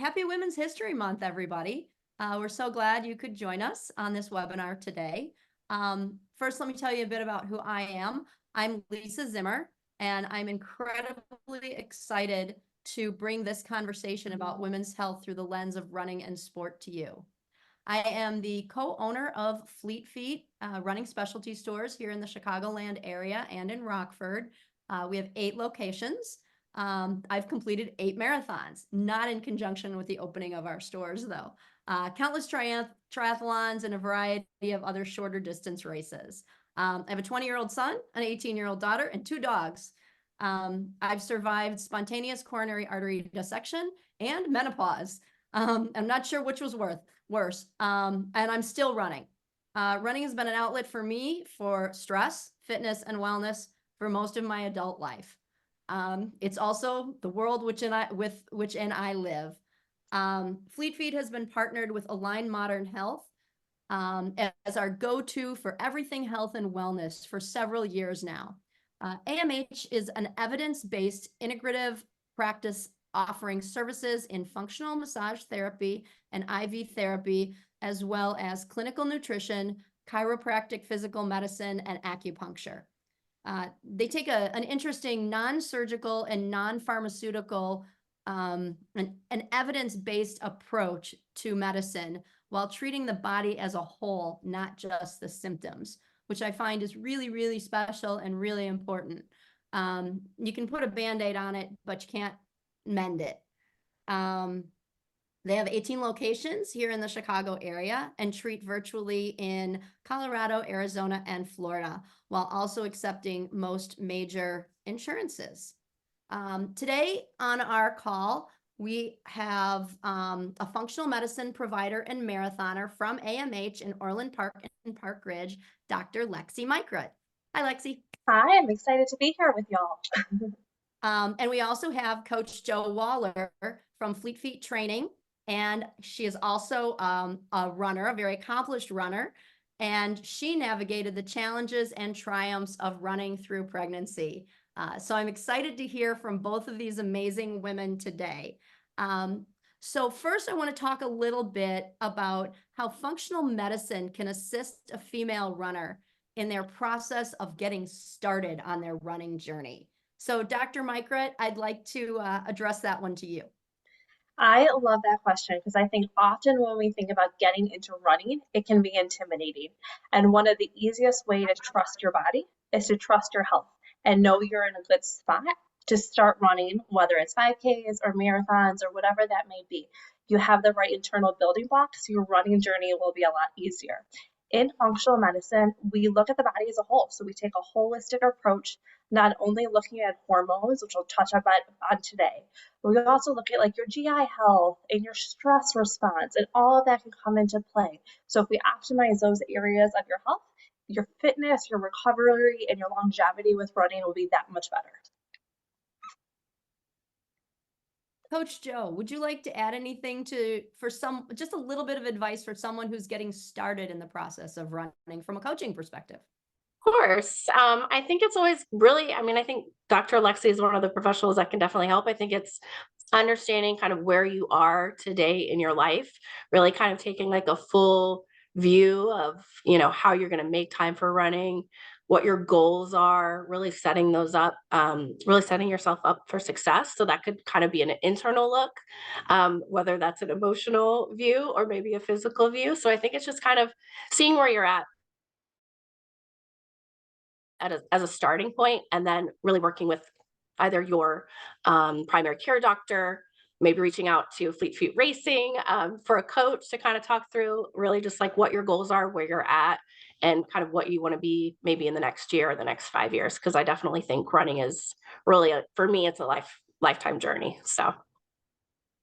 Happy Women's History Month, everybody. We're so glad you could join us on this webinar today. First, let me tell you a bit about who I am. I'm Lisa Zimmer, and I'm incredibly excited to bring this conversation about women's health through the lens of running and sport to you. I am the co-owner of Fleet Feet running specialty stores here in the Chicagoland area and in Rockford. We have 8 locations. I've completed 8 marathons, not in conjunction with the opening of our stores, though. Countless triathlons and a variety of other shorter distance races. I have a 20-year-old son, an 18-year-old daughter, and 2 dogs. I've survived spontaneous coronary artery dissection and menopause. I'm not sure which was worse. And I'm still running. Running has been an outlet for me for stress, fitness, and wellness for most of my adult life. It's also the world with which I live. Fleet Feet has been partnered with Align Modern Health as our go-to for everything health and wellness for several years now. AMH is an evidence-based integrative practice offering services in functional massage therapy and IV therapy, as well as clinical nutrition, chiropractic physical medicine, and acupuncture. They take an interesting non-surgical and non-pharmaceutical, an evidence-based approach to medicine while treating the body as a whole, not just the symptoms, which I find is really, really special and really important. You can put a Band-Aid on it, but you can't mend it. They have 18 locations here in the Chicago area and treat virtually in Colorado, Arizona, and Florida, while also accepting most major insurances. Today on our call, we have a functional medicine provider and marathoner from AMH in Orland Park and Park Ridge, Dr. Lexi Mikrut. Hi, Lexi. Hi, I'm excited to be here with y'all. And we also have Coach Jo Wahler from Fleet Feet Training, and she is also a runner, a very accomplished runner, and she navigated the challenges and triumphs of running through pregnancy. So I'm excited to hear from both of these amazing women today. So first, I want to talk a little bit about how functional medicine can assist a female runner in their process of getting started on their running journey. So Dr. Mikrut, I'd like to address that one to you. I love that question because I think often when we think about getting into running, it can be intimidating. And one of the easiest way to trust your body is to trust your health and know you're in a good spot to start running, whether it's 5Ks or marathons or whatever that may be. You have the right internal building blocks, your running journey will be a lot easier. In functional medicine, we look at the body as a whole. So we take a holistic approach, not only looking at hormones, which we'll touch on today, but we also look at like your GI health and your stress response, and all of that can come into play. So if we optimize those areas of your health, your fitness, your recovery, and your longevity with running will be that much better. Coach Jo, would you like to add anything just a little bit of advice for someone who's getting started in the process of running from a coaching perspective? Of course. I think it's always really, I think Dr. Alexi is one of the professionals that can definitely help. I think it's understanding kind of where you are today in your life, really kind of taking like a full view of, how you're going to make time for running, what your goals are, really setting those up, really setting yourself up for success. So that could kind of be an internal look, whether that's an emotional view or maybe a physical view. So I think it's just kind of seeing where you're at as a starting point, and then really working with either your primary care doctor, maybe reaching out to Fleet Feet Racing for a coach to kind of talk through really just like what your goals are, where you're at, and kind of what you want to be maybe in the next year or the next 5 years. Because I definitely think running is really, for me, it's a lifetime journey. So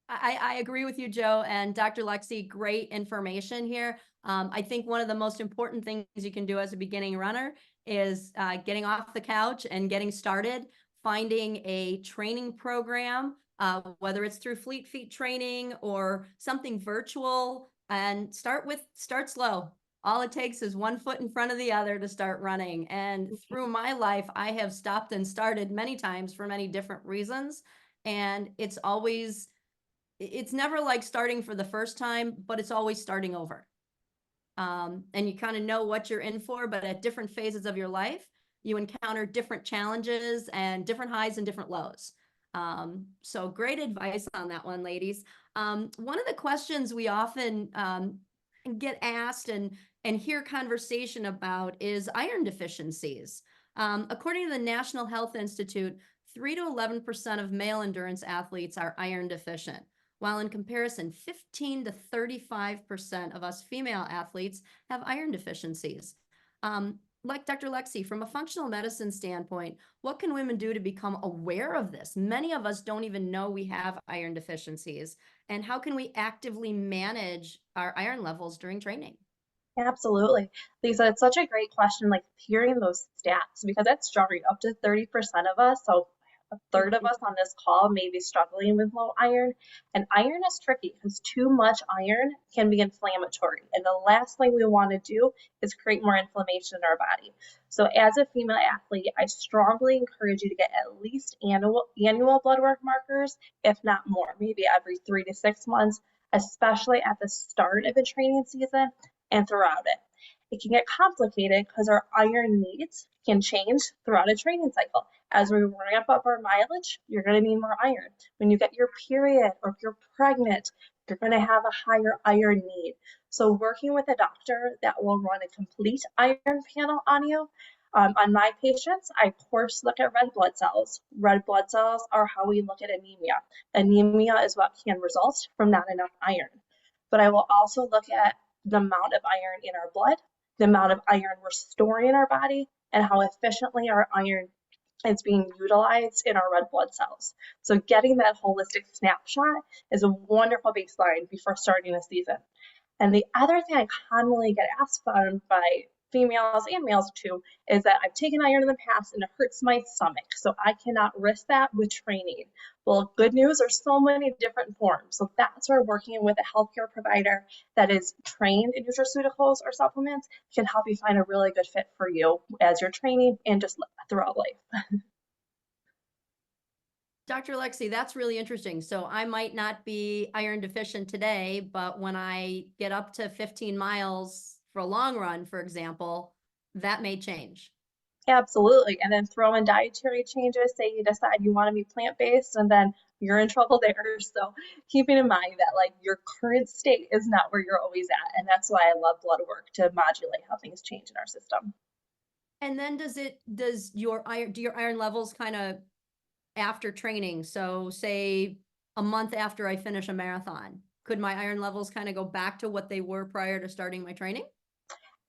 I agree with you, Jo, and Dr. Lexi, great information here. I think one of the most important things you can do as a beginning runner is getting off the couch and getting started, finding a training program, whether it's through Fleet Feet training or something virtual, and start slow. All it takes is one foot in front of the other to start running. And through my life, I have stopped and started many times for many different reasons. And it's always it's never like starting for the first time, but it's always starting over. And you kind of know what you're in for, but at different phases of your life, you encounter different challenges and different highs and different lows. So great advice on that one, ladies. One of the questions we often get asked and hear conversation about is iron deficiencies. According to the National Health Institute, 3 to 11% of male endurance athletes are iron deficient, while in comparison, 15 to 35% of us female athletes have iron deficiencies. Like Dr. Lexi, from a functional medicine standpoint, what can women do to become aware of this? Many of us don't even know we have iron deficiencies. And how can we actively manage our iron levels during training? Absolutely. Lisa, it's such a great question, like hearing those stats, because that's jarring. Up to 30% of us, so a third of us on this call may be struggling with low iron. And iron is tricky because too much iron can be inflammatory. And the last thing we want to do is create more inflammation in our body. So as a female athlete, I strongly encourage you to get at least annual blood work markers, if not more, maybe every 3 to 6 months, especially at the start of a training season and throughout it. It can get complicated because our iron needs can change throughout a training cycle. As we ramp up our mileage, you're going to need more iron. When you get your period or if you're pregnant, you're going to have a higher iron need. So working with a doctor that will run a complete iron panel on you. On my patients, I of course look at red blood cells. Red blood cells are how we look at anemia. Anemia is what can result from not enough iron. But I will also look at the amount of iron in our blood, the amount of iron we're storing in our body, and how efficiently our iron is being utilized in our red blood cells. So getting that holistic snapshot is a wonderful baseline before starting a season. And the other thing I commonly get asked by females and males too is that I've taken iron in the past and it hurts my stomach, so I cannot risk that with training. Well, good news, there's so many different forms. So that's where working with a healthcare provider that is trained in nutraceuticals or supplements can help you find a really good fit for you as you're training and just throughout life. Dr. Lexi, that's really interesting. So I might not be iron deficient today, but when I get up to 15 miles for a long run, for example, that may change. Absolutely. And then throw in dietary changes. Say you decide you want to be plant-based and then you're in trouble there. So keeping in mind that like your current state is not where you're always at. And that's why I love blood work to modulate how things change in our system. And then do your iron levels kind of after training? So say a month after I finish a marathon, could my iron levels kind of go back to what they were prior to starting my training?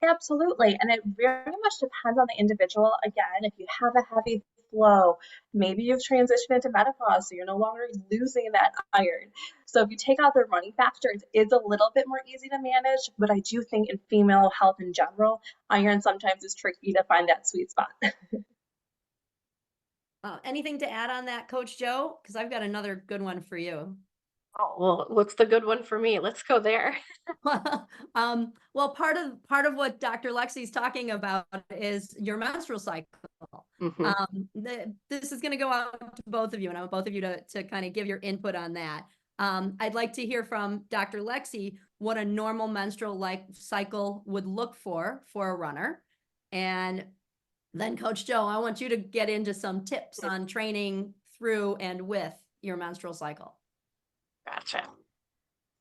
Absolutely. And it very much depends on the individual. Again, if you have a heavy flow, maybe you've transitioned into menopause, so you're no longer losing that iron. So if you take out the running factors, it's a little bit more easy to manage. But I do think in female health in general, iron sometimes is tricky to find that sweet spot. Anything to add on that, Coach Joe? Because I've got another good one for you. Oh, well, what's the good one for me? Let's go there. Well, part of what Dr. Lexi's talking about is your menstrual cycle. Mhm. This is going to go out to both of you, and I want both of you to kind of give your input on that. I'd like to hear from Dr. Lexi what a normal menstrual cycle would look for a runner. And then Coach Joe, I want you to get into some tips on training through and with your menstrual cycle. Gotcha.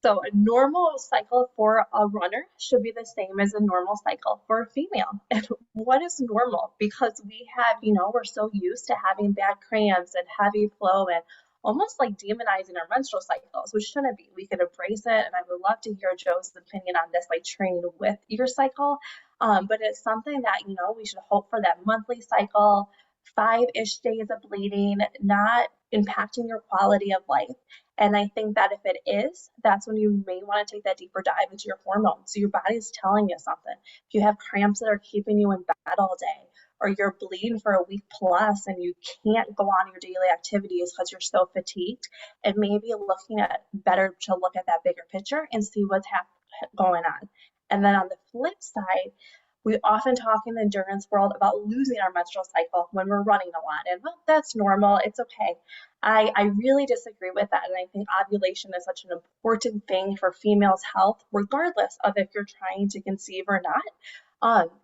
So a normal cycle for a runner should be the same as a normal cycle for a female. And what is normal? Because we have, we're so used to having bad cramps and heavy flow and almost like demonizing our menstrual cycles, which shouldn't be. We could embrace it. And I would love to hear Joe's opinion on this, like training with your cycle. But it's something that, we should hope for that monthly cycle, 5-ish days of bleeding, not impacting your quality of life. And I think that if it is, that's when you may want to take that deeper dive into your hormones. So your body's telling you something. If you have cramps that are keeping you in bed all day, or you're bleeding for a week plus and you can't go on your daily activities because you're so fatigued, it may be better to look at that bigger picture and see what's going on. And then on the flip side, We often talk in the endurance world about losing our menstrual cycle when we're running a lot, and well, that's normal, it's okay. I really disagree with that, and I think ovulation is such an important thing for females' health, regardless of if you're trying to conceive or not.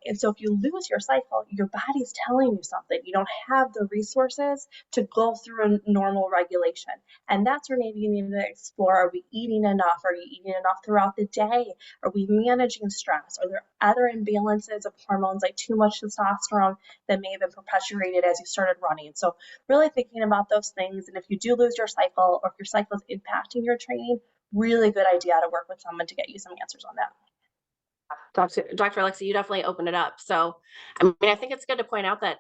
And so if you lose your cycle, your body's telling you something. You don't have the resources to go through a normal regulation. And that's where maybe you need to explore, are we eating enough? Are you eating enough throughout the day? Are we managing stress? Are there other imbalances of hormones like too much testosterone that may have been perpetuated as you started running? So really thinking about those things. And if you do lose your cycle, or if your cycle is impacting your training, really good idea to work with someone to get you some answers on that. Dr. Alexi, you definitely opened it up. So, I mean, I think it's good to point out that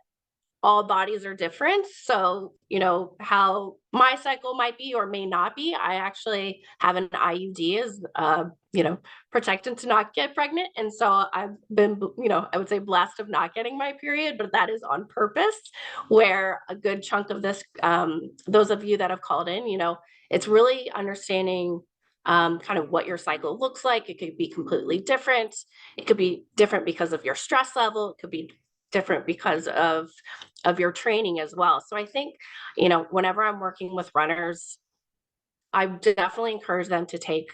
all bodies are different. So, how my cycle might be or may not be. I actually have an IUD as, protectant to not get pregnant. And so I've been, I would say blessed of not getting my period, but that is on purpose, where a good chunk of this, those of you that have called in, it's really understanding kind of what your cycle looks like. It could be completely different. It could be different because of your stress level. It could be different because of your training as well. So I think, whenever I'm working with runners, I definitely encourage them to take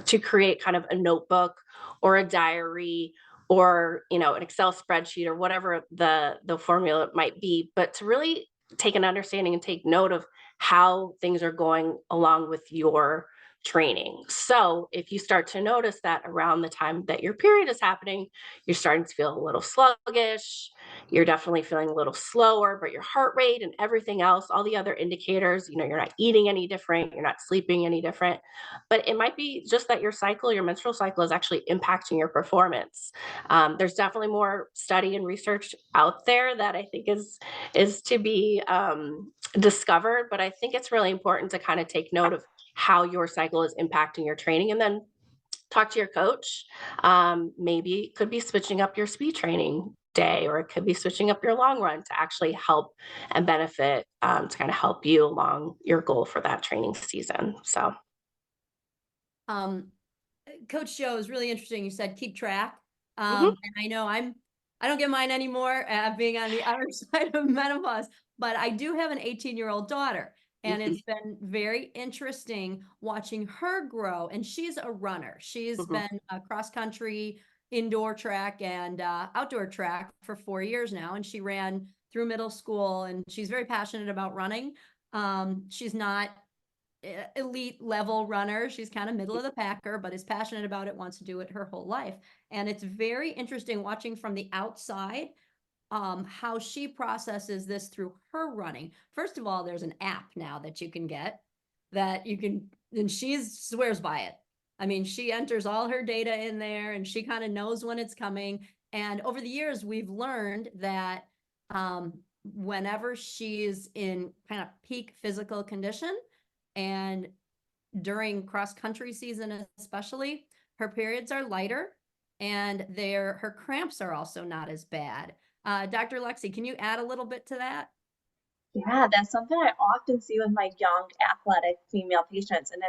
to create kind of a notebook or a diary, or an Excel spreadsheet, or whatever the formula might be, but to really take an understanding and take note of how things are going along with your training. So if you start to notice that around the time that your period is happening, you're starting to feel a little sluggish, you're definitely feeling a little slower, but your heart rate and everything else, all the other indicators, you're not eating any different, you're not sleeping any different, but it might be just that your menstrual cycle is actually impacting your performance. There's definitely more study and research out there that I think is to be discovered, but I think it's really important to kind of take note of how your cycle is impacting your training, and then talk to your coach. Maybe it could be switching up your speed training day, or it could be switching up your long run to actually help and benefit, to kind of help you along your goal for that training season. So, Coach Joe, is really interesting. You said keep track. Mhm. And I know I don't get mine anymore, being on the other side of menopause, but I do have an 18-year-old daughter. And it's been very interesting watching her grow. And she's a runner. She's been a cross country, indoor track, and outdoor track for 4 years now. And she ran through middle school, and she's very passionate about running. She's not elite level runner. She's kind of middle of the packer, but is passionate about it, wants to do it her whole life. And it's very interesting watching from the outside how she processes this through her running. First of all, there's an app now that you can get and she swears by it. I mean, she enters all her data in there, and she kind of knows when it's coming. And over the years, we've learned that whenever she's in kind of peak physical condition, and during cross country season especially, her periods are lighter, and her cramps are also not as bad. Dr. Lexi, can you add a little bit to that? Yeah, that's something I often see with my young athletic female patients. And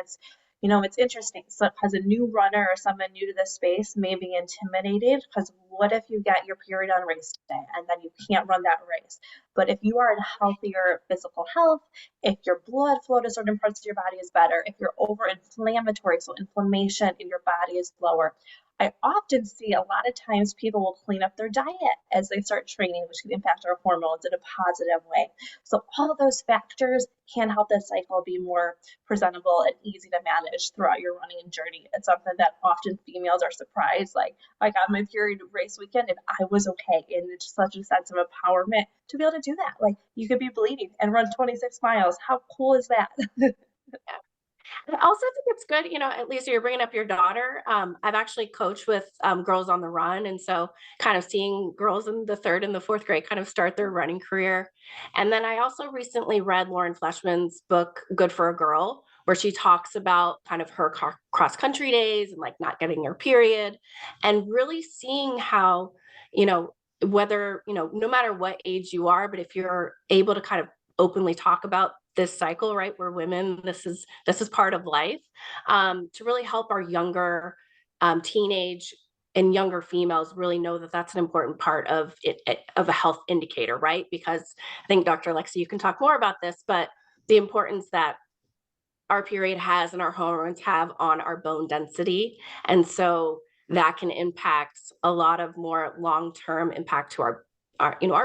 it's interesting. So, as a new runner or someone new to this space may be intimidated, because what if you get your period on race day and then you can't run that race? But if you are in healthier physical health, if your blood flow to certain parts of your body is better, if you're over inflammatory, so inflammation in your body is lower, I often see a lot of times people will clean up their diet as they start training, which can impact our hormones in a positive way. So all of those factors can help the cycle be more presentable and easy to manage throughout your running journey. It's something that often females are surprised, like I got my period race weekend and I was okay. And it's such a sense of empowerment to be able to do that. Like, you could be bleeding and run 26 miles. How cool is that? I also think it's good, at least you're bringing up your daughter. I've actually coached with girls on the run. And so kind of seeing girls in the 3rd and the 4th grade kind of start their running career. And then I also recently read Lauren Fleshman's book, Good for a Girl, where she talks about kind of her cross country days and like not getting her period, and really seeing how, whether, no matter what age you are, but if you're able to kind of openly talk about this cycle, right? We're women. This is part of life, to really help our younger teenage and younger females really know that that's an important part of of a health indicator, right? Because I think Dr. Lexi, you can talk more about this, but the importance that our period has and our hormones have on our bone density. And so that can impact a lot of more long-term impact to our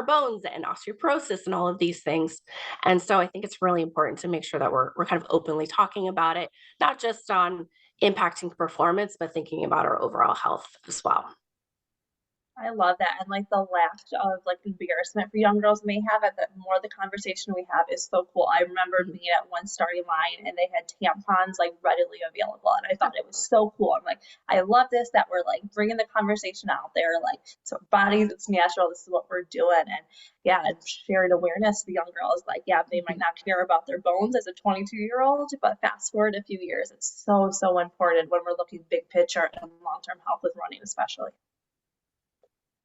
bones and osteoporosis and all of these things. And so I think it's really important to make sure that we're kind of openly talking about it, not just on impacting performance, but thinking about our overall health as well. I love that. And like the lack of like embarrassment for young girls may have it, that more the conversation we have is so cool. I remember being at one starting line and they had tampons like readily available. And I thought it was so cool. I'm like, I love this that we're like bringing the conversation out there. Like, it's our bodies, it's natural. This is what we're doing. And yeah, and sharing awareness to the young girls. Like, yeah, they might not care about their bones as a 22-year-old, but fast forward a few years, it's so, so important when we're looking big picture and long-term health with running, especially.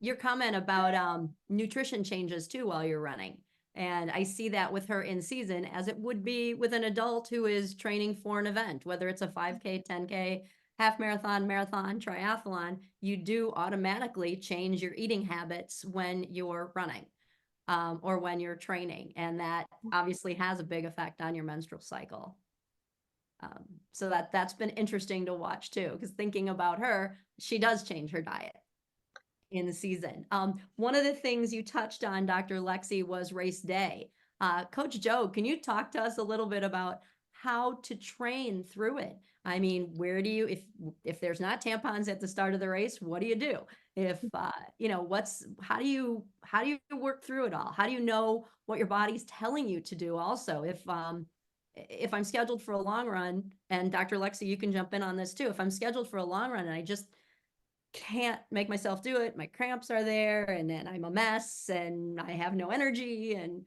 Your comment about nutrition changes too while you're running. And I see that with her in season as it would be with an adult who is training for an event, whether it's a 5K, 10K, half marathon, marathon, triathlon, you do automatically change your eating habits when you're running or when you're training. And that obviously has a big effect on your menstrual cycle. So that's been interesting to watch too, because thinking about her, she does change her diet in the season. One of the things you touched on, Dr. Lexi, was race day. Coach Joe, can you talk to us a little bit about how to train through it? I mean, where do you, if there's not tampons at the start of the race, what do you do? If how do you work through it all? How do you know what your body's telling you to do? Also, if I'm scheduled for a long run, and Dr. Lexi, you can jump in on this too. If I'm scheduled for a long run and I just can't make myself do it, my cramps are there, and then I'm a mess and I have no energy, and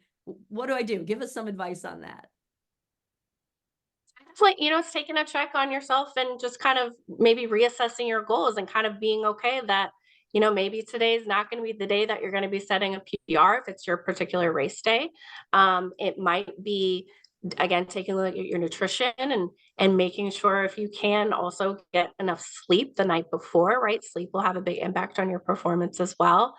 what do I do? Give us some advice on that. It's like, it's taking a check on yourself and just kind of maybe reassessing your goals and kind of being okay that, maybe today is not going to be the day that you're going to be setting a PR if it's your particular race day. It might be, again, taking a look at your nutrition and making sure if you can also get enough sleep the night before, right? Sleep will have a big impact on your performance as well.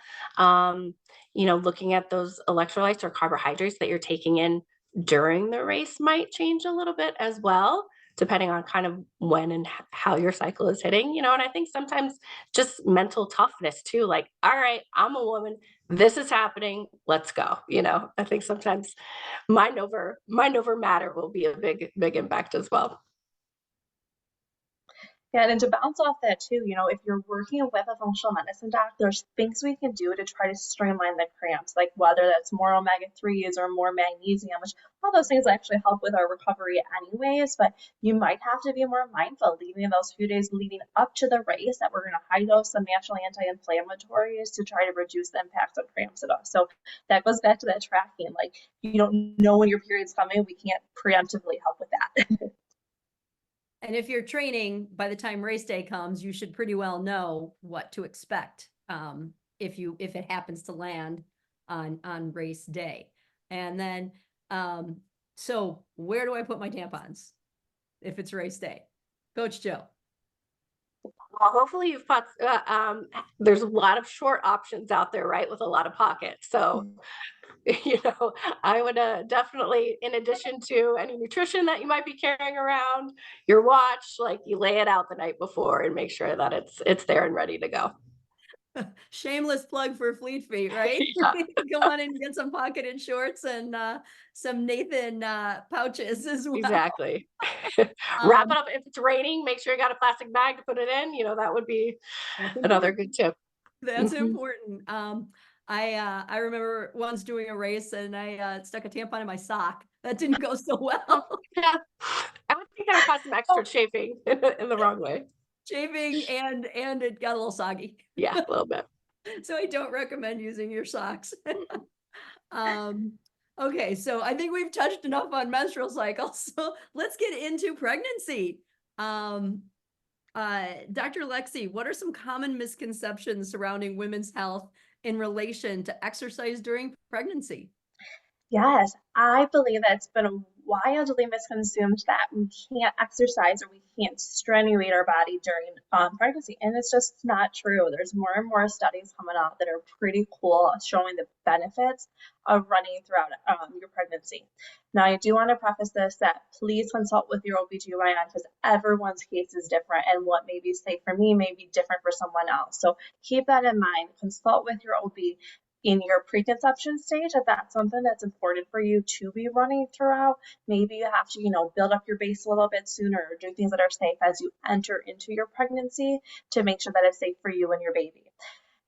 Looking at those electrolytes or carbohydrates that you're taking in during the race might change a little bit as well, depending on kind of when and how your cycle is hitting, and I think sometimes just mental toughness too, like, all right, I'm a woman, this is happening, let's go. I think sometimes mind over matter will be a big impact as well. Yeah, and to bounce off that too, if you're working with a functional medicine doc, there's things we can do to try to streamline the cramps, like whether that's more omega-3s or more magnesium, which all those things actually help with our recovery anyways, but you might have to be more mindful leaving those few days leading up to the race that we're going to high dose some natural anti-inflammatories to try to reduce the impacts of cramps at all. So that goes back to that tracking, like you don't know when your period's coming, we can't preemptively help with that. And if you're training, by the time race day comes, you should pretty well know what to expect if it happens to land on race day. And then, so where do I put my tampons if it's race day? Coach Joe. Well, hopefully you've put, there's a lot of short options out there, right? With a lot of pockets. So, I would definitely, in addition to any nutrition that you might be carrying around, your watch, like you lay it out the night before and make sure that it's there and ready to go. Shameless plug for Fleet Feet, right? Yeah. Go on and get some pocketed shorts and some Nathan pouches as well. Exactly. Wrap it up. If it's raining, make sure you got a plastic bag to put it in. That would be another good tip. That's important. I remember once doing a race and I stuck a tampon in my sock. That didn't go so well. Yeah. I would think that would cause some extra chafing in the wrong way. Chafing and it got a little soggy. Yeah, a little bit. So I don't recommend using your socks. Okay, so I think we've touched enough on menstrual cycles. So let's get into pregnancy. Dr. Lexi, what are some common misconceptions surrounding women's health in relation to exercise during pregnancy? Yes, I believe that's been wildly misconstrued that we can't exercise or we can't strenuate our body during pregnancy. And it's just not true. There's more and more studies coming out that are pretty cool showing the benefits of running throughout your pregnancy. Now, I do want to preface this that please consult with your OBGYN because everyone's case is different and what may be safe for me may be different for someone else. So keep that in mind. Consult with your OB in your preconception stage if that's something that's important for you to be running throughout. Maybe you have to, build up your base a little bit sooner or do things that are safe as you enter into your pregnancy to make sure that it's safe for you and your baby.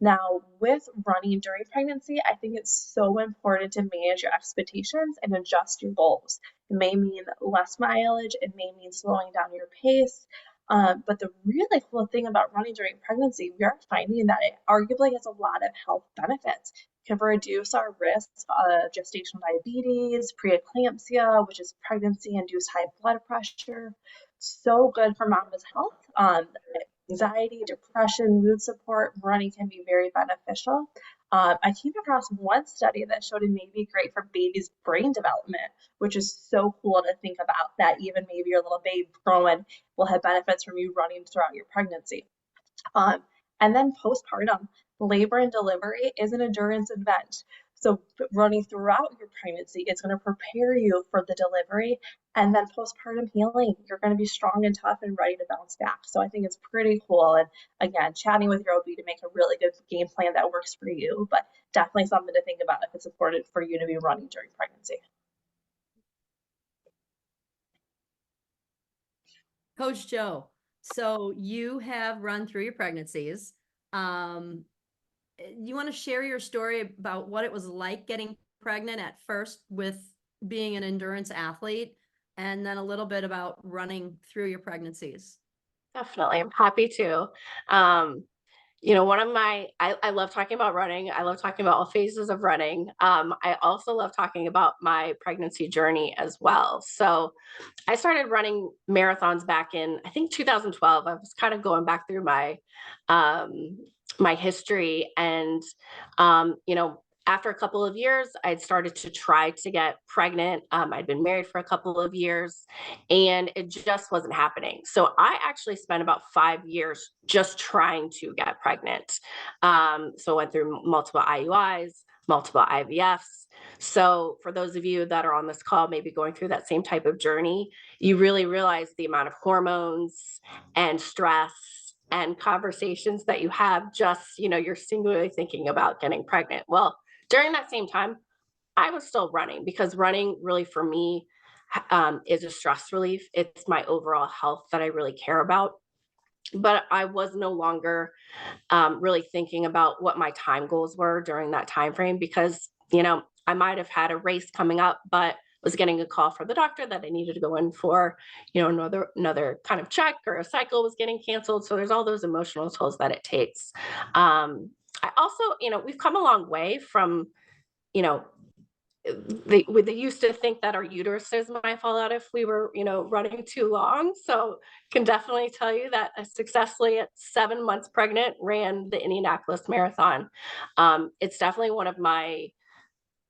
Now, with running during pregnancy, I think it's so important to manage your expectations and adjust your goals. It may mean less mileage, it may mean slowing down your pace. But the really cool thing about running during pregnancy, we are finding that it arguably has a lot of health benefits. It can reduce our risk of gestational diabetes, preeclampsia, which is pregnancy-induced high blood pressure. So good for mama's health. Anxiety, depression, mood support, running can be very beneficial. I came across one study that showed it may be great for baby's brain development, which is so cool to think about that even maybe your little babe growing will have benefits from you running throughout your pregnancy. And then postpartum, labor and delivery is an endurance event. So running throughout your pregnancy, it's going to prepare you for the delivery and then postpartum healing. You're going to be strong and tough and ready to bounce back. So I think it's pretty cool. And again, chatting with your OB to make a really good game plan that works for you, but definitely something to think about if it's important for you to be running during pregnancy. Coach Joe, so you have run through your pregnancies. You want to share your story about what it was like getting pregnant at first with being an endurance athlete, and then a little bit about running through your pregnancies? Definitely. I'm happy to. I love talking about running. I love talking about all phases of running. I also love talking about my pregnancy journey as well. So I started running marathons back in, I think 2012. I was kind of going back through my history and, after a couple of years, I'd started to try to get pregnant. I'd been married for a couple of years and it just wasn't happening. So I actually spent about 5 years just trying to get pregnant. So I went through multiple IUIs, multiple IVFs. So for those of you that are on this call, maybe going through that same type of journey, you really realize the amount of hormones and stress and conversations that you have just, you're singularly thinking about getting pregnant. Well, during that same time, I was still running because running really for me is a stress relief. It's my overall health that I really care about. But I was no longer really thinking about what my time goals were during that time frame because, I might have had a race coming up, but was getting a call from the doctor that I needed to go in for, another kind of check or a cycle was getting canceled. So there's all those emotional tolls that it takes. I also, we've come a long way from, they used to think that our uteruses might fall out if we were, running too long. So can definitely tell you that I successfully at 7 months pregnant ran the Indianapolis Marathon. It's definitely one of my,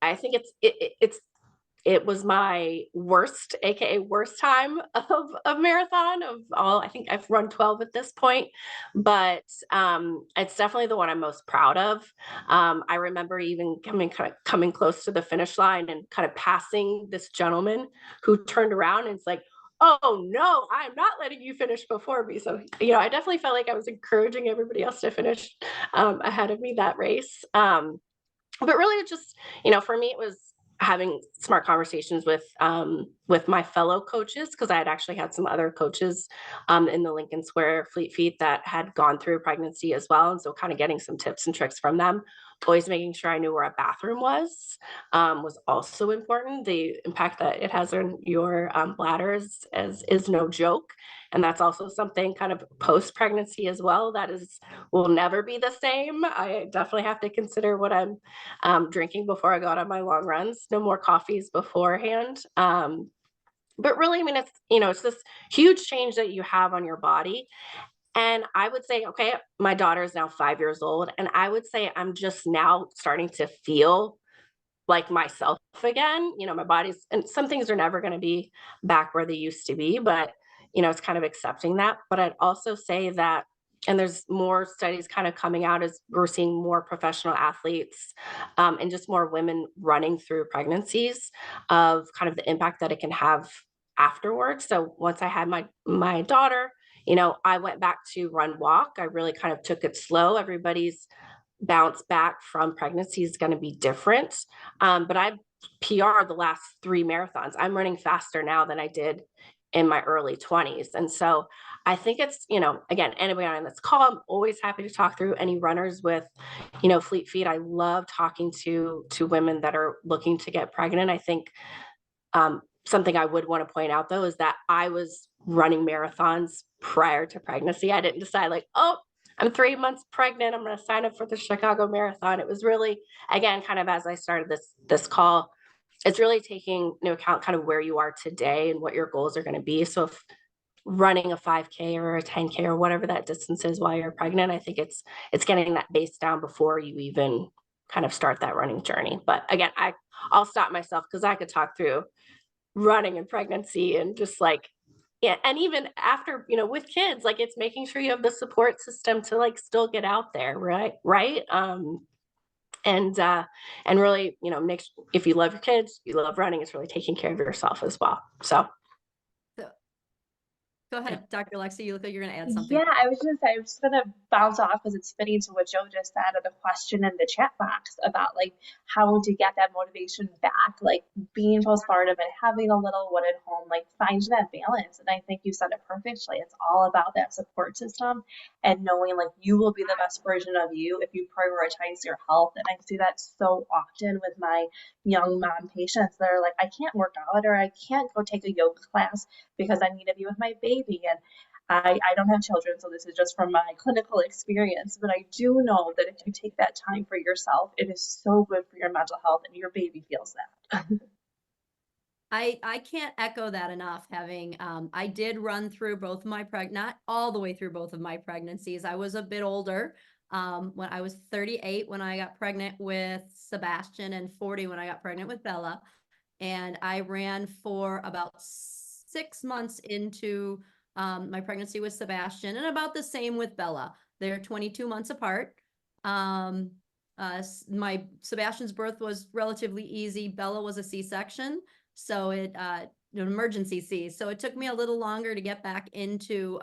I think it was my worst, AKA worst time of marathon of all. I think I've run 12 at this point, but it's definitely the one I'm most proud of. I remember even coming close to the finish line and kind of passing this gentleman who turned around and it's like, oh no, I'm not letting you finish before me. So, I definitely felt like I was encouraging everybody else to finish ahead of me that race. But really just, for me, it was having smart conversations with my fellow coaches because I had actually had some other coaches in the Lincoln Square Fleet Feet that had gone through pregnancy as well. And so kind of getting some tips and tricks from them. Always making sure I knew where a bathroom was also important. The impact that it has on your bladder is no joke. And that's also something kind of post-pregnancy as well that will never be the same. I definitely have to consider what I'm drinking before I go out on my long runs. No more coffees beforehand. But really, I mean, it's this huge change that you have on your body. And I would say, okay, my daughter is now 5 years old. And I would say I'm just now starting to feel like myself again. You know, my body's, and some things are never going to be back where they used to be, but, you know, it's kind of accepting that. But I'd also say that, and there's more studies kind of coming out as we're seeing more professional athletes and just more women running through pregnancies, of kind of the impact that it can have afterwards. So once I had my daughter, you know, I went back to run walk. I really kind of took it slow. Everybody's bounce back from pregnancy is going to be different. But I've PR'd the last 3 marathons. I'm running faster now than I did in my early 20s. And so I think it's, you know, again, anybody on this call, I'm always happy to talk through any runners with, you know, fleet feet. I love talking to women that are looking to get pregnant. I think something I would want to point out though is that I was running marathons prior to pregnancy. I didn't decide like, oh, I'm 3 months pregnant, I'm going to sign up for the Chicago Marathon. It was really, again, kind of as I started this call, it's really taking into account kind of where you are today and what your goals are going to be. So if running a 5K or a 10K or whatever that distance is while you're pregnant, I think it's getting that base down before you even kind of start that running journey. But again, I'll stop myself because I could talk through running and pregnancy and just like, yeah, and even after, you know, with kids, like it's making sure you have the support system to like still get out there, right. And really, you know, if you love your kids, you love running, it's really taking care of yourself as well. So So, go ahead, Dr. Lexi, you look like you're going to add something. Yeah, I was just gonna bounce off because it's fitting to what Joe just said of the question in the chat box about like how to get that motivation back, like being postpartum and having a little one at home, like find that balance. And I think you said it perfectly. It's all about that support system and knowing like you will be the best version of you if you prioritize your health. And I see that so often with my young mom patients that are like, I can't work out or I can't go take a yoga class because I need to be with my baby. And I don't have children, so this is just from my clinical experience, but I do know that if you take that time for yourself, it is so good for your mental health and your baby feels that. I can't echo that enough. Having I did run through both of my not all the way through both of my pregnancies. I was a bit older when I was 38 when I got pregnant with Sebastian and 40 when I got pregnant with Bella. And I ran for about 6 months into my pregnancy with Sebastian, and about the same with Bella. They're 22 months apart. My Sebastian's birth was relatively easy. Bella was a C-section, so an emergency C. So it took me a little longer to get back into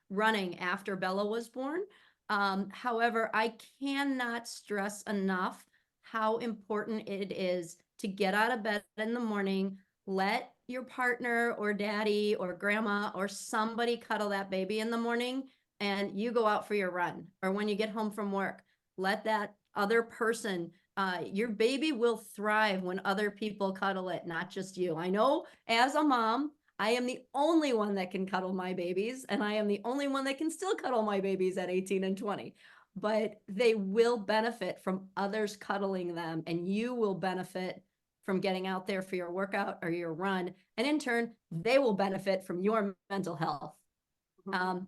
running after Bella was born. However, I cannot stress enough how important it is to get out of bed in the morning, let your partner or daddy or grandma or somebody cuddle that baby in the morning, and you go out for your run. Or when you get home from work, let that other person, your baby will thrive when other people cuddle it, not just you. I know as a mom, I am the only one that can cuddle my babies, and I am the only one that can still cuddle my babies at 18 and 20. But they will benefit from others cuddling them, and you will benefit from getting out there for your workout or your run. And in turn, they will benefit from your mental health.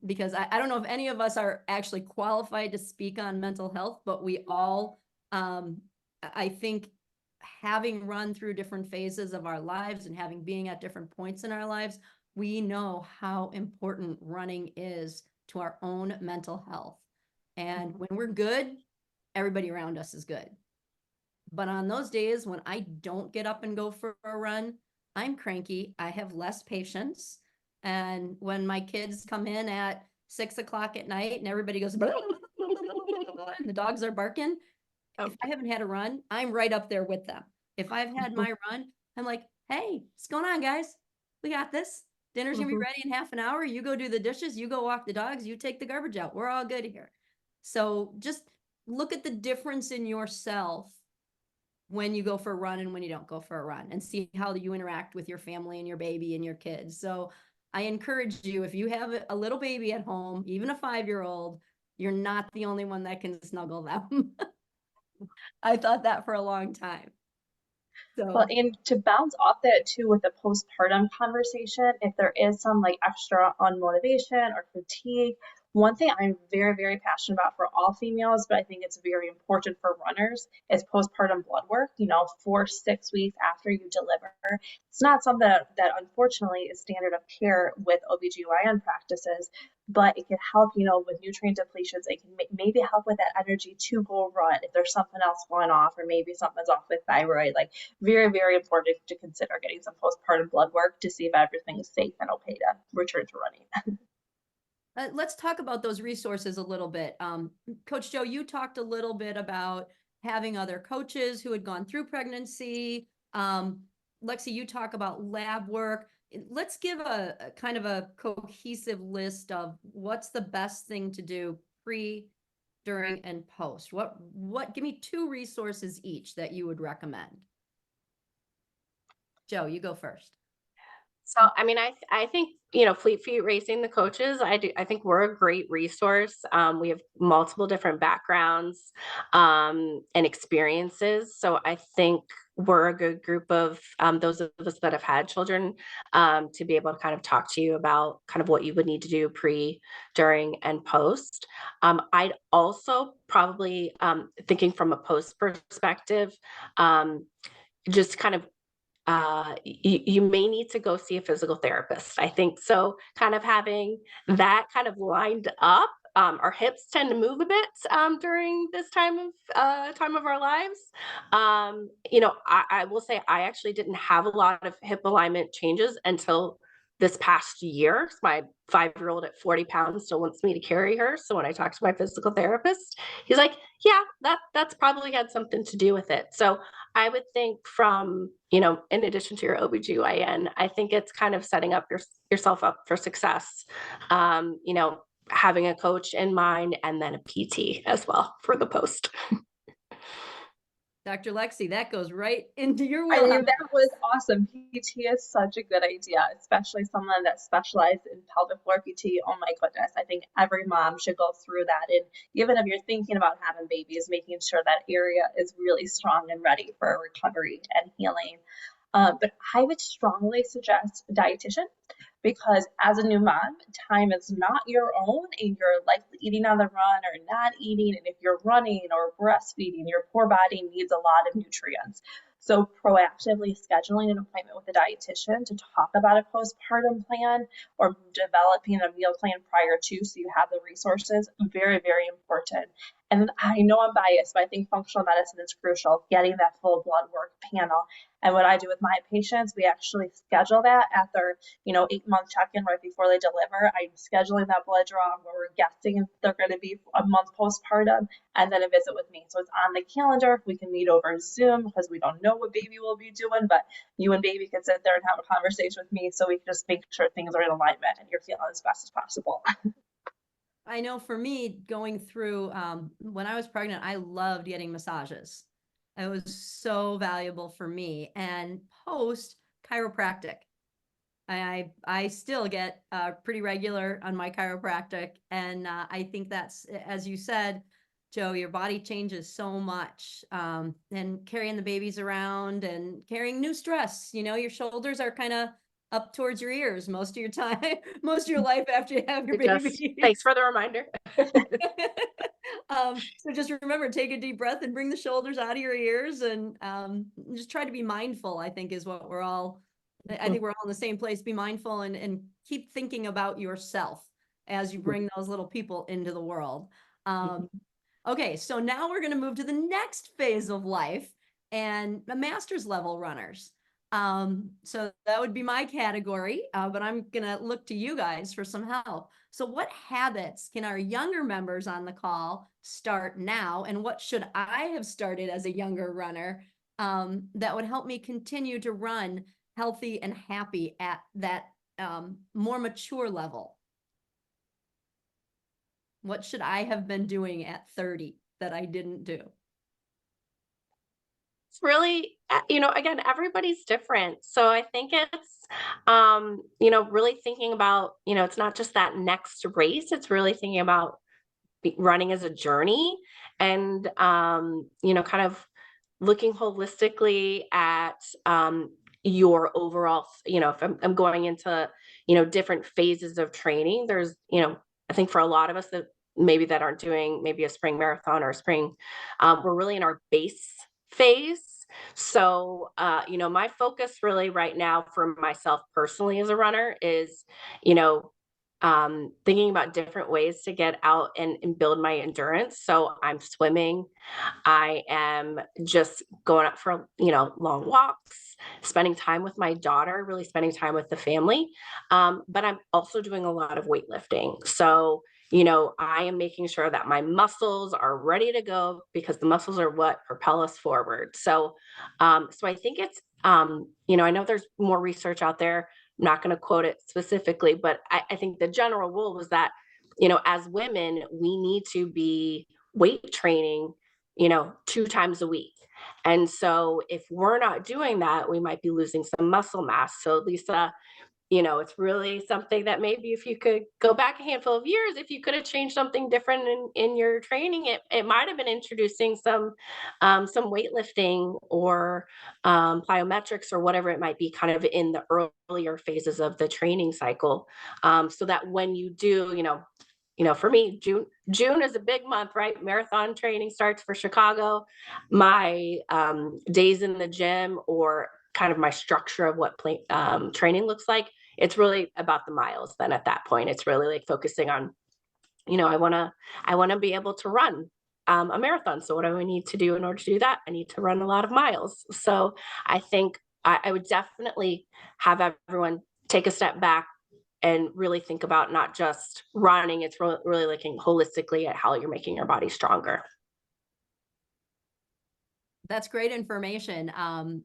Because I don't know if any of us are actually qualified to speak on mental health, but we all, I think having run through different phases of our lives and having being at different points in our lives, we know how important running is to our own mental health. And when we're good, everybody around us is good. But on those days when I don't get up and go for a run, I'm cranky. I have less patience. And when my kids come in at 6 o'clock at night and everybody goes, blah, blah, blah, blah, and the dogs are barking, if I haven't had a run, I'm right up there with them. If I've had my run, I'm like, hey, what's going on, guys? We got this. Dinner's gonna be ready in half an hour. You go do the dishes, you go walk the dogs, you take the garbage out. We're all good here. So just look at the difference in yourself when you go for a run and when you don't go for a run, and see how you interact with your family and your baby and your kids. So I encourage you, if you have a little baby at home, even a 5-year-old, you're not the only one that can snuggle them. I thought that for a long time. Well, and to bounce off that too with the postpartum conversation, if there is some like extra unmotivation or fatigue, One thing I'm very, very passionate about for all females, but I think it's very important for runners, is postpartum blood work, 4 to 6 weeks after you deliver. It's not something that unfortunately is standard of care with OBGYN practices, but it can help, with nutrient depletions. It can maybe help with that energy to go run if there's something else going off, or maybe something's off with thyroid. Like, very, very important to consider getting some postpartum blood work to see if everything's safe and okay to return to running. Let's talk about those resources a little bit. Coach Joe, you talked a little bit about having other coaches who had gone through pregnancy. Lexi, you talk about lab work. Let's give a kind of a cohesive list of what's the best thing to do pre, during, and post. Give me 2 resources each that you would recommend. Joe, you go first. So, I mean, I think, Fleet Feet Racing, the coaches, I think we're a great resource. We have multiple different backgrounds, and experiences. So I think we're a good group of, those of us that have had children, to be able to kind of talk to you about kind of what you would need to do pre, during, and post. I'd also probably, thinking from a post perspective, just kind of, you may need to go see a physical therapist. I think so. Kind of having that kind of lined up. Our hips tend to move a bit, during this time of our lives. I will say I actually didn't have a lot of hip alignment changes until this past year. My 5-year-old at 40 pounds still wants me to carry her. So when I talked to my physical therapist, he's like, yeah, that's probably had something to do with it. So I would think from, in addition to your OBGYN, I think it's kind of setting up yourself up for success. Having a coach in mind, and then a PT as well for the post. Dr. Lexi, that goes right into your I wheelhouse. mean, that was awesome. PT is such a good idea, especially someone that specialized in pelvic floor PT. Oh my goodness. I think every mom should go through that. And even if you're thinking about having babies, making sure that area is really strong and ready for recovery and healing. But I would strongly suggest a dietitian, because as a new mom, time is not your own, and you're likely eating on the run or not eating. And if you're running or breastfeeding, your poor body needs a lot of nutrients. So proactively scheduling an appointment with a dietitian to talk about a postpartum plan, or developing a meal plan prior to, so you have the resources, very, very important. And I know I'm biased, but I think functional medicine is crucial, getting that full blood work panel. And what I do with my patients, we actually schedule that at their 8-month check-in right before they deliver. I'm scheduling that blood draw where we're guessing if they're going to be a month postpartum, and then a visit with me. So it's on the calendar. We can meet over Zoom because we don't know what baby will be doing, but you and baby can sit there and have a conversation with me, so we can just make sure things are in alignment and you're feeling as best as possible. I know for me, going through, when I was pregnant, I loved getting massages. It was so valuable for me. And post, chiropractic. I still get pretty regular on my chiropractic. And I think that's, as you said, Joe, your body changes so much. And carrying the babies around and carrying new stress, your shoulders are kind of up towards your ears most of your time, most of your life after you have your baby. Thanks for the reminder. So just remember, take a deep breath and bring the shoulders out of your ears, and just try to be mindful, I think is what we're all, I think we're all in the same place. Be mindful and keep thinking about yourself as you bring those little people into the world. Okay, so now we're going to move to the next phase of life, and the master's level runners. So that would be my category, but I'm going to look to you guys for some help. So what habits can our younger members on the call start now? And what should I have started as a younger runner, that would help me continue to run healthy and happy at that, more mature level? What should I have been doing at 30 that I didn't do? It's really, again, everybody's different. So I think it's, really thinking about, it's not just that next race. It's really thinking about running as a journey, and, kind of looking holistically at, your overall, if I'm going into, different phases of training, there's, I think for a lot of us that aren't doing maybe a spring marathon or a spring, we're really in our base phase. So, my focus really right now for myself personally as a runner is, you know, thinking about different ways to get out and build my endurance. So I'm swimming, I am just going out for, long walks, spending time with my daughter, really spending time with the family. But I'm also doing a lot of weightlifting. So, I am making sure that my muscles are ready to go because the muscles are what propel us forward. So I think it's, I know there's more research out there. I'm not going to quote it specifically, but I think the general rule was that, as women, we need to be weight training 2 times a week. And so if we're not doing that, we might be losing some muscle mass. So Lisa, it's really something that maybe if you could go back a handful of years, if you could have changed something different in your training, it might have been introducing some weightlifting or plyometrics or whatever it might be kind of in the earlier phases of the training cycle. So that when you do, for me, June is a big month, right? Marathon training starts for Chicago. My days in the gym or kind of my structure of what training looks like, it's really about the miles. Then at that point, it's really like focusing on, I want to be able to run a marathon. So what do I need to do in order to do that? I need to run a lot of miles. So I think I would definitely have everyone take a step back and really think about not just running, it's really looking holistically at how you're making your body stronger. That's great information. I'm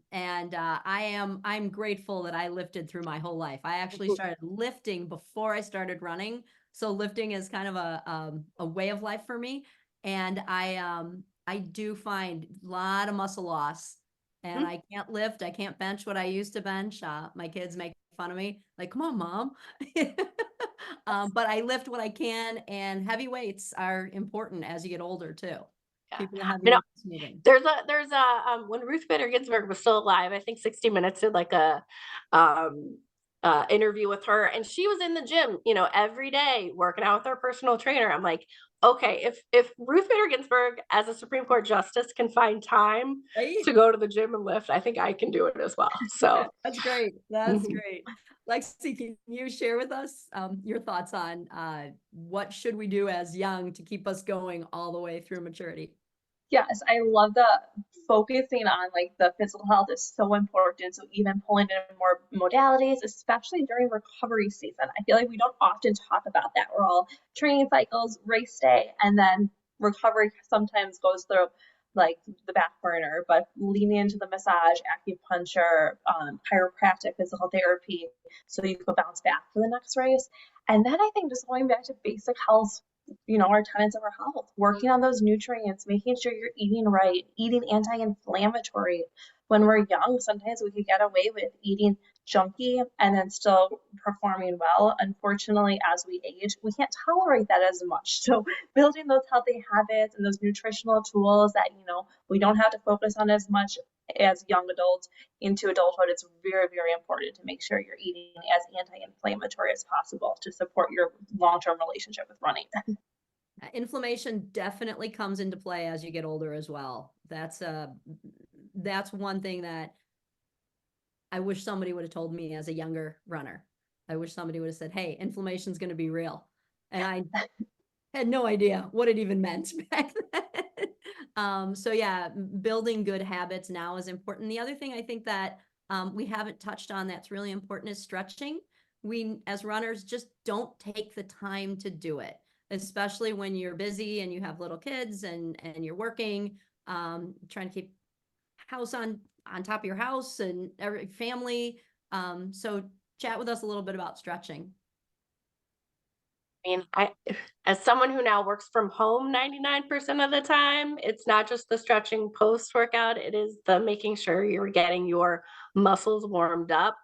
grateful that I lifted through my whole life. I actually started lifting before I started running. So lifting is kind of a way of life for me. And I do find a lot of muscle loss, and I can't lift. I can't bench what I used to bench. My kids make fun of me, like, come on, mom. But I lift what I can, and heavy weights are important as you get older too. Yeah. Keeping the heavy You know, weights moving. there's a when Ruth Bader Ginsburg was still alive, I think 60 Minutes did like a um interview with her, and she was in the gym, every day working out with her personal trainer. I'm like, okay, if Ruth Bader Ginsburg as a Supreme Court justice can find time Right? to go to the gym and lift, I think I can do it as well. So That's great. That's mhm. great. Lexi, can you share with us your thoughts on what should we do as young to keep us going all the way through maturity? Yes, I love the focusing on like the physical health is so important. So even pulling in more modalities, especially during recovery season. I feel like we don't often talk about that. We're all training cycles, race day, and then recovery sometimes goes through like the back burner, but leaning into the massage, acupuncture, chiropractic, physical therapy, so you can bounce back for the next race. And then I think just going back to basic health, our tenets of our health, working on those nutrients, making sure you're eating right, eating anti-inflammatory. When we're young, sometimes we could get away with eating junky and then still performing well. Unfortunately, as we age, we can't tolerate that as much. So building those healthy habits and those nutritional tools that, we don't have to focus on as much as young adults into adulthood, it's very, very important to make sure you're eating as anti-inflammatory as possible to support your long-term relationship with running. Inflammation definitely comes into play as you get older as well. That's one thing that I wish somebody would have told me as a younger runner. I wish somebody would have said, hey, inflammation's going to be real. And I had no idea what it even meant back then. So yeah, building good habits now is important. The other thing I think that we haven't touched on that's really important is stretching. We, as runners, just don't take the time to do it, especially when you're busy and you have little kids and you're working, trying to keep house on top of your house and every family. So chat with us a little bit about stretching. I mean, as someone who now works from home 99% of the time, it's not just the stretching post workout, it is the making sure you're getting your muscles warmed up.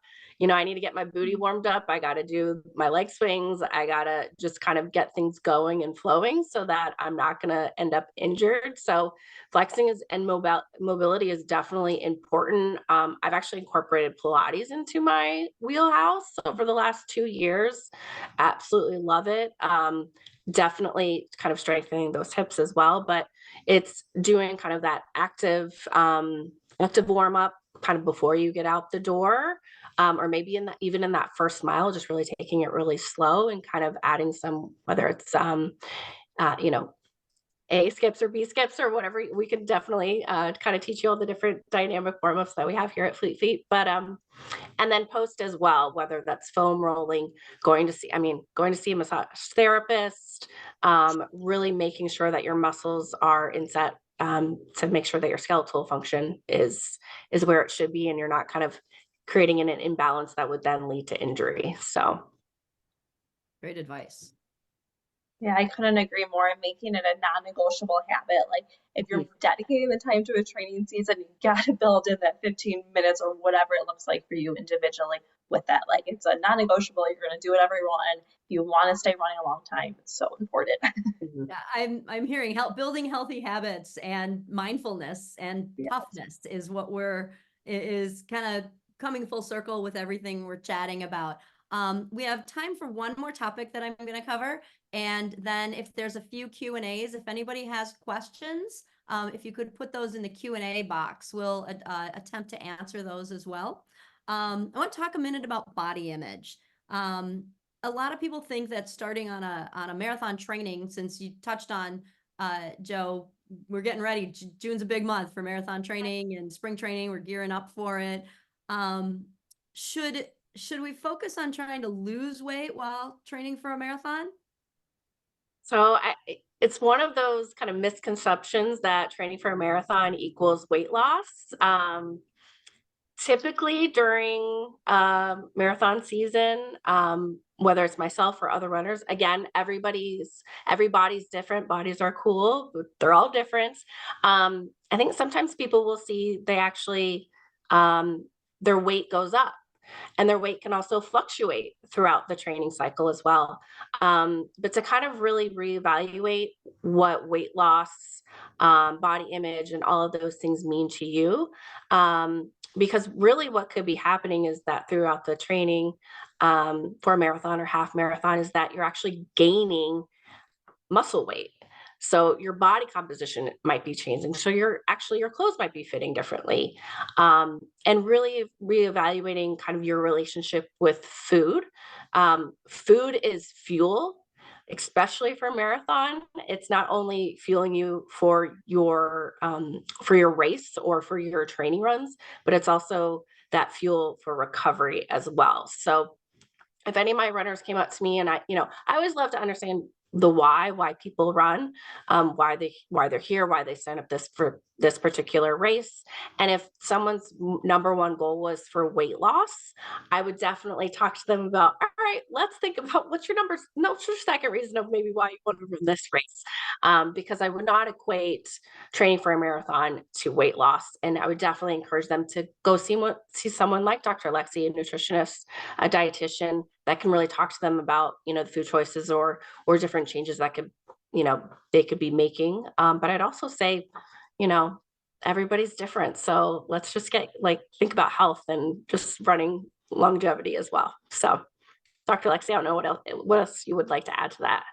I need to get my booty warmed up. I got to do my leg swings. I got to just kind of get things going and flowing so that I'm not going to end up injured. So flexing and mobility is definitely important. I've actually incorporated Pilates into my wheelhouse over the last 2 years. Absolutely love it. Definitely kind of strengthening those hips as well, but it's doing kind of that active warm up kind of before you get out the door, or maybe even in that first mile, just really taking it really slow and kind of adding some, whether it's you know, A skips or B skips or whatever. We could definitely kind of teach you all the different dynamic warm-ups that we have here at Fleet Feet. But and then post as well, whether that's foam rolling, going to see a massage therapist, really making sure that your muscles are in set, to make sure that your skeletal function is where it should be, and you're not kind of creating an imbalance that would then lead to injury. So Great advice. Yeah, I couldn't agree more. And making it a non-negotiable habit. Like if you're dedicating the time to a training season, you got to build in that 15 minutes or whatever it looks like for you individually with that. Like it's a non-negotiable. You're going to do whatever you want. And if you want to stay running a long time, it's so important. Yeah, I'm hearing building healthy habits and mindfulness and Yes. toughness is what is kind of coming full circle with everything we're chatting about. We have time for one more topic that I'm going to cover. And then if there's a few Q&As, if anybody has questions, if you could put those in the Q&A box, we'll attempt to answer those as well. I want to talk a minute about body image. A lot of people think that starting on a marathon training, since you touched on, Joe, we're getting ready. June's a big month for marathon training and spring training. We're gearing up for it. Should we focus on trying to lose weight while training for a marathon? So it's one of those kind of misconceptions that training for a marathon equals weight loss. Typically during marathon season, whether it's myself or other runners, again, everybody's different. Bodies are cool, but they're all different. I think sometimes people will see they actually their weight goes up. And their weight can also fluctuate throughout the training cycle as well. But to kind of really reevaluate what weight loss, body image, and all of those things mean to you. Because really what could be happening is that throughout the training, for a marathon or half marathon, is that you're actually gaining muscle weight. So your body composition might be changing. So your clothes might be fitting differently. And really reevaluating kind of your relationship with food. Food is fuel, especially for a marathon. It's not only fueling you for your race or for your training runs, but it's also that fuel for recovery as well. So if any of my runners came up to me, and I always love to understand the why people run, why they're here, why they sign up for this particular race. And if someone's number one goal was for weight loss, I would definitely talk to them about, all right, let's think about what's your second reason of maybe why you want to run this race. Because I would not equate training for a marathon to weight loss. And I would definitely encourage them to go see someone like Dr. Lexi, a nutritionist, a dietitian, that can really talk to them about, the food choices or different changes that they could be making. But I'd also say, everybody's different. So let's just think about health and just running longevity as well. So Dr. Lexi, I don't know what else you would like to add to that.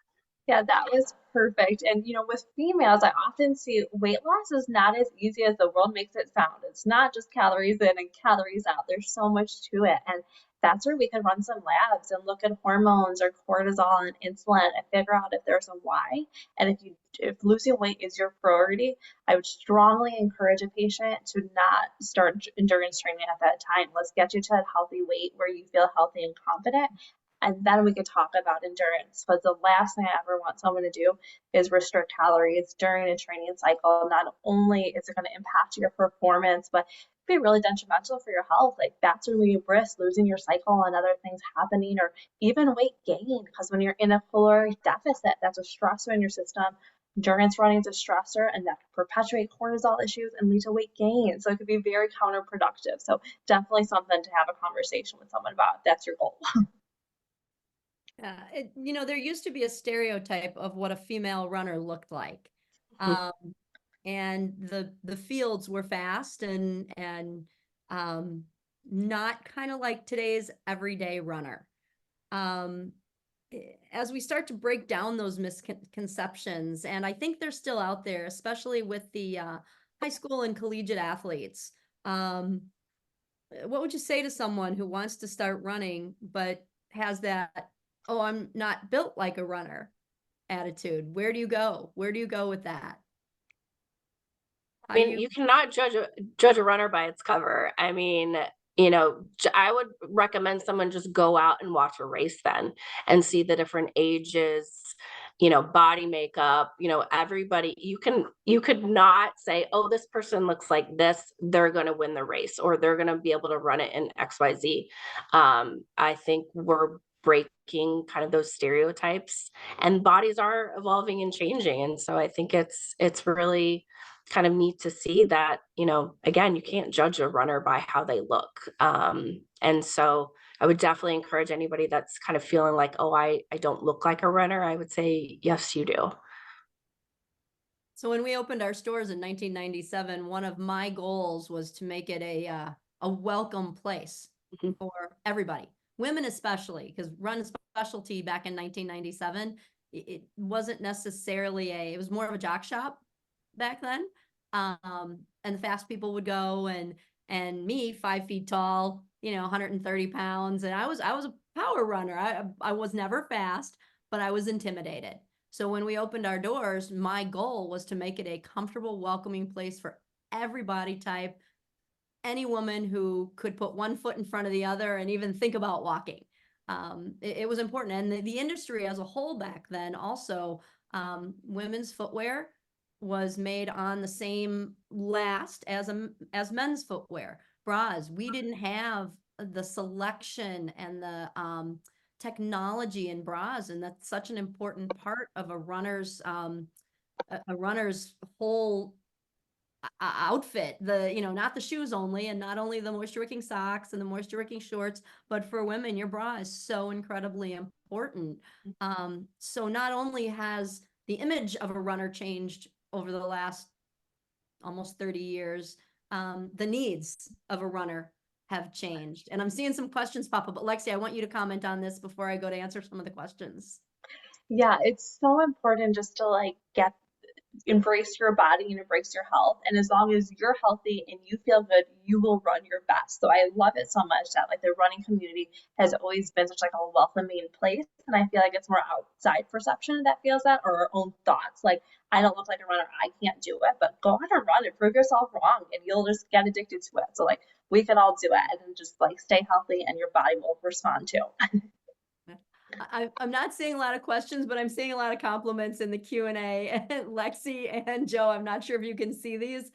Yeah, that was perfect. And with females, I often see weight loss is not as easy as the world makes it sound. It's not just calories in and calories out. There's so much to it. And that's where we can run some labs and look at hormones or cortisol and insulin and figure out if there's a why. And if losing weight is your priority, I would strongly encourage a patient to not start endurance training at that time. Let's get you to a healthy weight where you feel healthy and confident. And then we could talk about endurance. But the last thing I ever want someone to do is restrict calories during a training cycle. Not only is it going to impact your performance, but be really detrimental for your health. Like that's when we risk losing your cycle and other things happening, or even weight gain. Because when you're in a caloric deficit, that's a stressor in your system. endurance running is a stressor, and that can perpetuate cortisol issues and lead to weight gain. So it could be very counterproductive. So definitely something to have a conversation with someone about if that's your goal. Yeah, there used to be a stereotype of what a female runner looked like. Mhm. And the fields were fast and not kind of like today's everyday runner. Um, as we start to break down those misconceptions, and I think they're still out there, especially with the high school and collegiate athletes. What would you say to someone who wants to start running but has that, oh, I'm not built like a runner attitude? Where do you go? Where do you go with that? I How do mean, you? you cannot judge a runner by its cover. I mean, I would recommend someone just go out and watch a race then and see the different ages, body makeup, everybody. You could not say, oh, this person looks like this, they're going to win the race or they're going to be able to run it in XYZ. I think we're breaking kind of those stereotypes, and bodies are evolving and changing. And so I think it's really kind of neat to see that, again, you can't judge a runner by how they look. And so I would definitely encourage anybody that's kind of feeling like, oh, I don't look like a runner. I would say, yes, you do. So when we opened our stores in 1997, one of my goals was to make it a welcome place Mhm. for everybody, women especially, because run specialty back in 1997, it wasn't necessarily it was more of a jock shop back then. And the fast people would go, and me, 5 feet tall, 130 pounds, and I was a power runner. I was never fast, but I was intimidated. So when we opened our doors, my goal was to make it a comfortable, welcoming place for every body type, any woman who could put one foot in front of the other and even think about walking. It was important. And the industry as a whole back then also, women's footwear was made on the same last as men's footwear. Bras, we didn't have the selection and the technology in bras, and that's such an important part of a runner's whole outfit. Not the shoes only, and not only the moisture wicking socks and the moisture wicking shorts, but for women, your bra is so incredibly important. So not only has the image of a runner changed over the last almost 30 years, the needs of a runner have changed. And I'm seeing some questions pop up, but Lexi, I want you to comment on this before I go to answer some of the questions. Yeah, it's so important just to embrace your body and embrace your health. And as long as you're healthy and you feel good, you will run your best. So I love it so much that the running community has always been such a welcoming place. And I feel like it's more outside perception that feels that, or our own thoughts. Like, I don't look like a runner, I can't do it. But go out and run and prove yourself wrong, and you'll just get addicted to it. So we can all do it, and just stay healthy, and your body will respond too. I'm not seeing a lot of questions, but I'm seeing a lot of compliments in the Q&A. Lexi and Joe, I'm not sure if you can see these.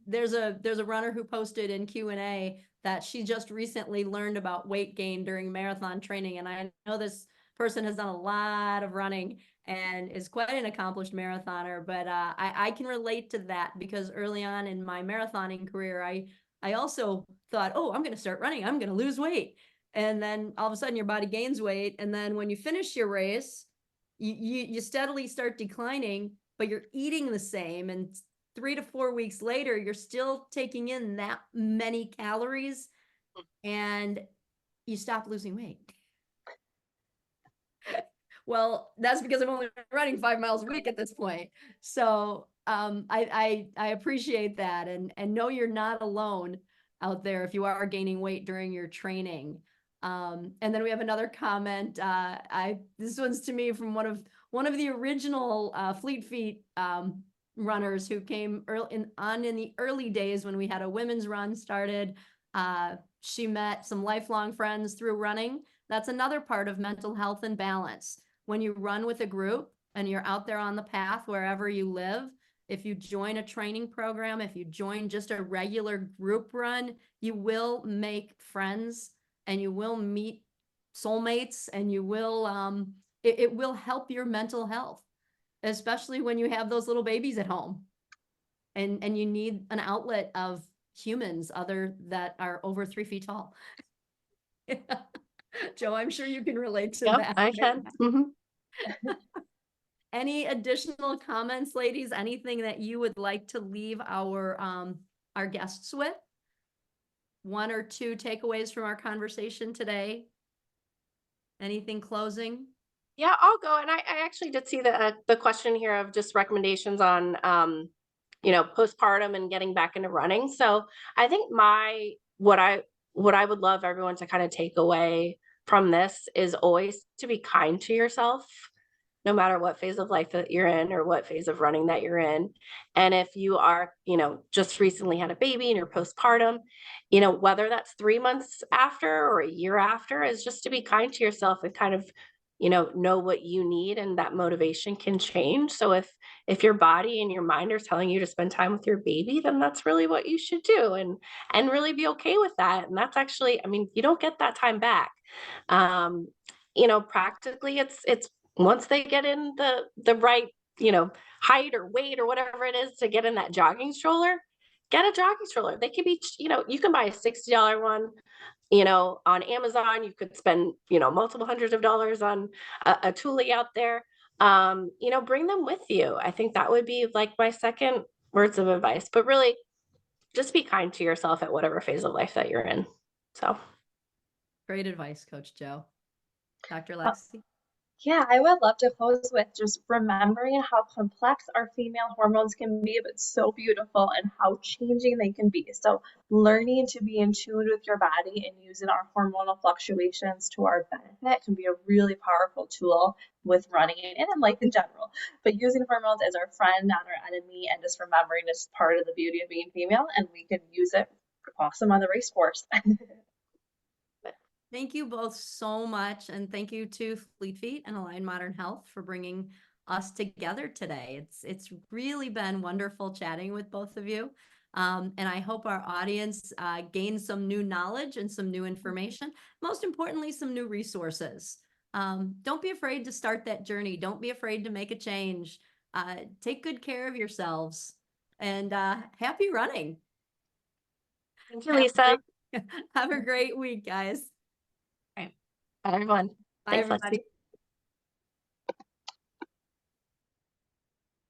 There's a runner who posted in Q&A that she just recently learned about weight gain during marathon training. And I know this person has done a lot of running and is quite an accomplished marathoner, but I can relate to that because early on in my marathoning career, I also thought, oh, I'm going to start running. I'm going to lose weight. And then all of a sudden your body gains weight. And then when you finish your race, you steadily start declining, but you're eating the same. And 3 to 4 weeks later, you're still taking in that many calories and you stop losing weight. Well, that's because I'm only running 5 miles a week at this point. So I appreciate that, and know you're not alone out there if you are gaining weight during your training. And then we have another comment. This one's to me from one of the original Fleet Feet runners who came in the early days when we had a women's run started. She met some lifelong friends through running. That's another part of mental health and balance. When you run with a group and you're out there on the path wherever you live, if you join a training program, if you join just a regular group run, you will make friends and you will meet soulmates, and you will it will help your mental health. especially when you have those little babies at home and you need an outlet of humans other that are over 3 feet tall. Joe, I'm sure you can relate to Yep, that. I can. Mhm. Any additional comments, ladies? Anything that you would like to leave our guests with? 1 or 2 takeaways from our conversation today? Anything closing? Yeah, I'll go. And I actually did see the question here of just recommendations on postpartum and getting back into running. So I think what I would love everyone to kind of take away from this is always to be kind to yourself, no matter what phase of life that you're in or what phase of running that you're in. And if you are, just recently had a baby and you're postpartum, whether that's 3 months after or a year after, is just to be kind to yourself and kind of, know what you need, and that motivation can change. So if your body and your mind are telling you to spend time with your baby, then that's really what you should do, and really be okay with that. And that's actually, I mean, you don't get that time back. Practically it's once they get in the right, height or weight or whatever it is to get in that jogging stroller, get a jogging stroller. They could be, you can buy a $60 one, on Amazon. You could spend, multiple hundreds of dollars on a Thule out there. Bring them with you. I think that would be like my second words of advice, but really just be kind to yourself at whatever phase of life that you're in. So. Great advice, Coach Joe. Dr. Uh, Lexi? Yeah, I would love to close with just remembering how complex our female hormones can be, but so beautiful, and how changing they can be. So learning to be in tune with your body and using our hormonal fluctuations to our benefit can be a really powerful tool with running and in life in general. But using hormones as our friend, not our enemy, and just remembering it's part of the beauty of being female, and we can use it awesome on the race course. Thank you both so much. And thank you to Fleet Feet and Align Modern Health for bringing us together today. It's really been wonderful chatting with both of you. And I hope our audience gains some new knowledge and some new information. Most importantly, some new resources. Don't be afraid to start that journey. Don't be afraid to make a change. Take good care of yourselves, and happy running. Thank you, Lisa. Have a great week, guys. All right. Bye, everyone. Bye, Thanks, Lexi. everybody.